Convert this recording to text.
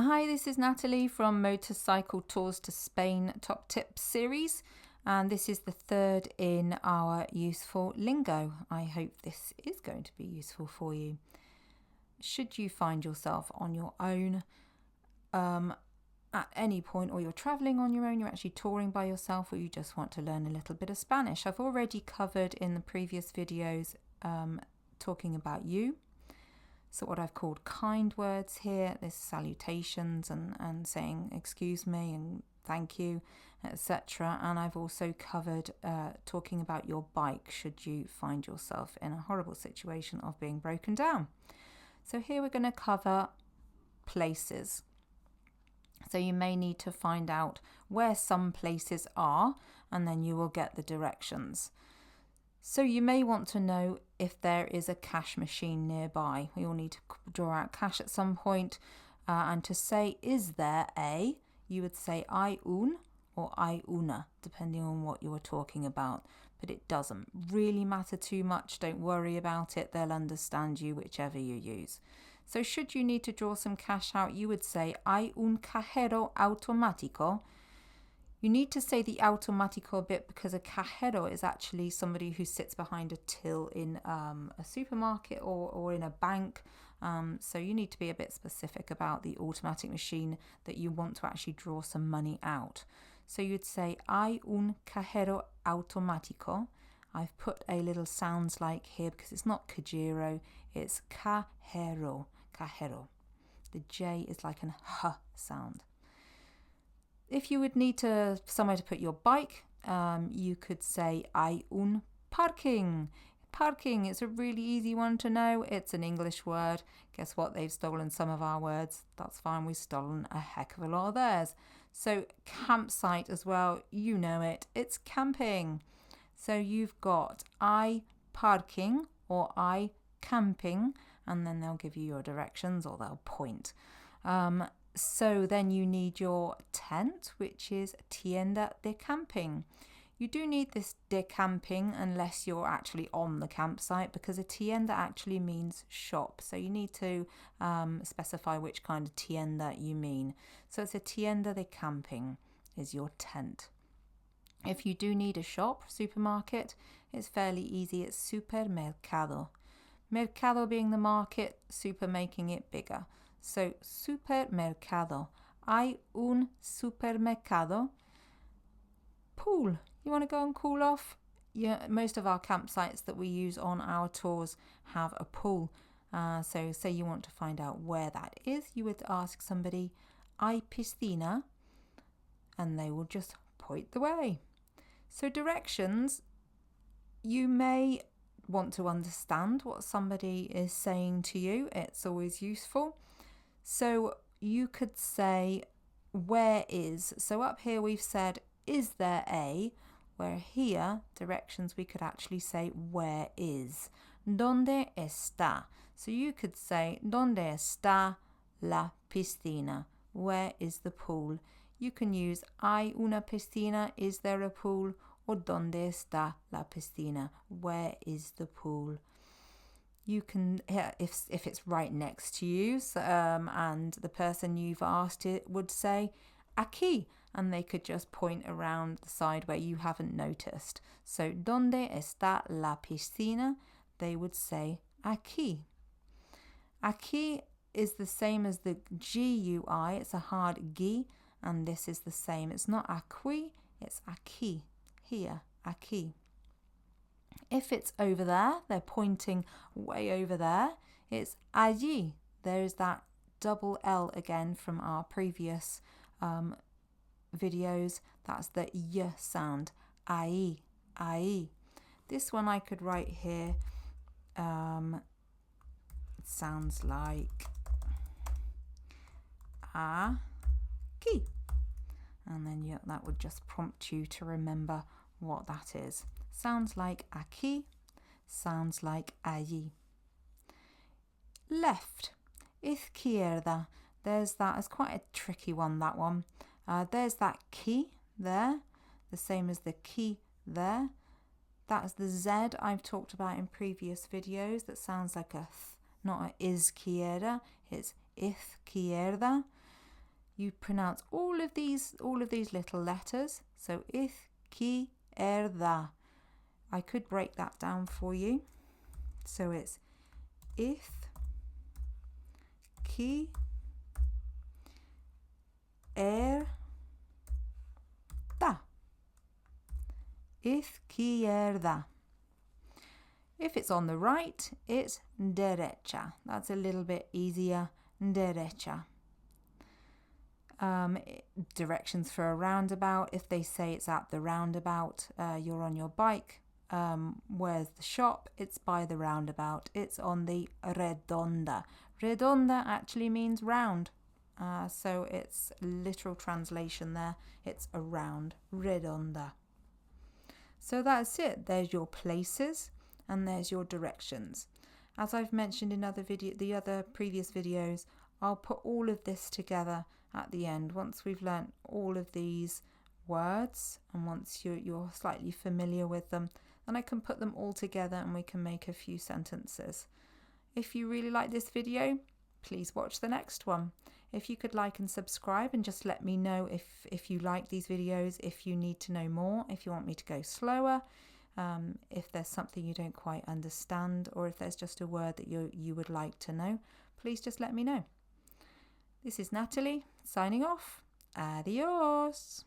Hi, this is Natalie from Motorcycle Tours to Spain Top Tips series, and this is the third in our useful lingo. I hope this is going to be useful for you. Should you find yourself on your own at any point, or you're traveling on your own, you're actually touring by yourself, or you just want to learn a little bit of Spanish, I've already covered in the previous videos talking about you. So what I've called kind words here, there's salutations and saying excuse me and thank you, etc. And I've also covered talking about your bike should you find yourself in a horrible situation of being broken down. So here we're going to cover places. So you may need to find out where some places are, and then you will get the directions. So you may want to know if there is a cash machine nearby. We all need to draw out cash at some point. And to say, is there a, you would say hay un or hay una, depending on what you are talking about. But it doesn't really matter too much. Don't worry about it. They'll understand you whichever you use. So should you need to draw some cash out, you would say, hay un cajero automático. You need to say the automático bit because a cajero is actually somebody who sits behind a till in a supermarket or in a bank. So you need to be a bit specific about the automatic machine that you want to actually draw some money out. So you'd say, hay un cajero automático. I've put a little sounds like here because it's not cajero, it's cajero, cajero. The J is like an H sound. If you would need somewhere to put your bike, you could say hay un parking. Parking is a really easy one to know. It's an English word. Guess what? They've stolen some of our words. That's fine. We've stolen a heck of a lot of theirs. So campsite as well. You know it. It's camping. So you've got hay parking or hay camping, and then they'll give you your directions or they'll point. So then you need your tent, which is tienda de camping. You do need this de camping unless you're actually on the campsite, because a tienda actually means shop. So you need to specify which kind of tienda you mean. So it's a tienda de camping is your tent. If you do need a shop, supermarket, it's fairly easy. It's supermercado. Mercado being the market, super making it bigger. So, supermercado. Hay un supermercado. Pool. You want to go and cool off? Yeah, most of our campsites that we use on our tours have a pool. So, say you want to find out where that is, you would ask somebody, hay piscina? And they will just point the way. So, directions, you may want to understand what somebody is saying to you. It's always useful. So you could say, where is? So up here we've said, is there a? Where here, directions, we could actually say, where is? ¿Dónde está? So you could say, ¿Dónde está la piscina? Where is the pool? You can use, ¿hay una piscina? Is there a pool? Or ¿Dónde está la piscina? Where is the pool? You can, if it's right next to you, and the person you've asked it would say aquí, and they could just point around the side where you haven't noticed. So, ¿Dónde está la piscina? They would say aquí. Aquí is the same as the GUI. It's a hard G, and this is the same. It's not aquí, it's aquí. Here, aquí. If it's over there, they're pointing way over there, it's allí. There is that double L again from our previous videos. That's the Y sound. Ahí, ahí. This one I could write here. It sounds like aquí. And then that would just prompt you to remember what that is. Sounds like aquí, sounds like allí. Left, izquierda. There's that. It's quite a tricky one, that one. There's that key there, the same as the key there. That's the Z I've talked about in previous videos. That sounds like a th, not a izquierda. It's izquierda. you pronounce all of these little letters. So izquierda. I could break that down for you. So it's izquierda. Izquierda. If it's on the right, it's derecha. That's a little bit easier. Derecha. Directions for a roundabout. If they say it's at the roundabout, you're on your bike. Where's the shop? It's by the roundabout. It's on the redonda. Redonda actually means round. So it's literal translation there. It's a round. Redonda. So that's it. There's your places and there's your directions. As I've mentioned in the other previous videos, I'll put all of this together at the end once we've learnt all of these words and once you're slightly familiar with them. Then I can put them all together and we can make a few sentences. If you really like this video, please watch the next one. If you could like and subscribe and just let me know if you like these videos, if you need to know more, if you want me to go slower, if there's something you don't quite understand, or if there's just a word that you would like to know, please just let me know. This is Natalie signing off. Adios.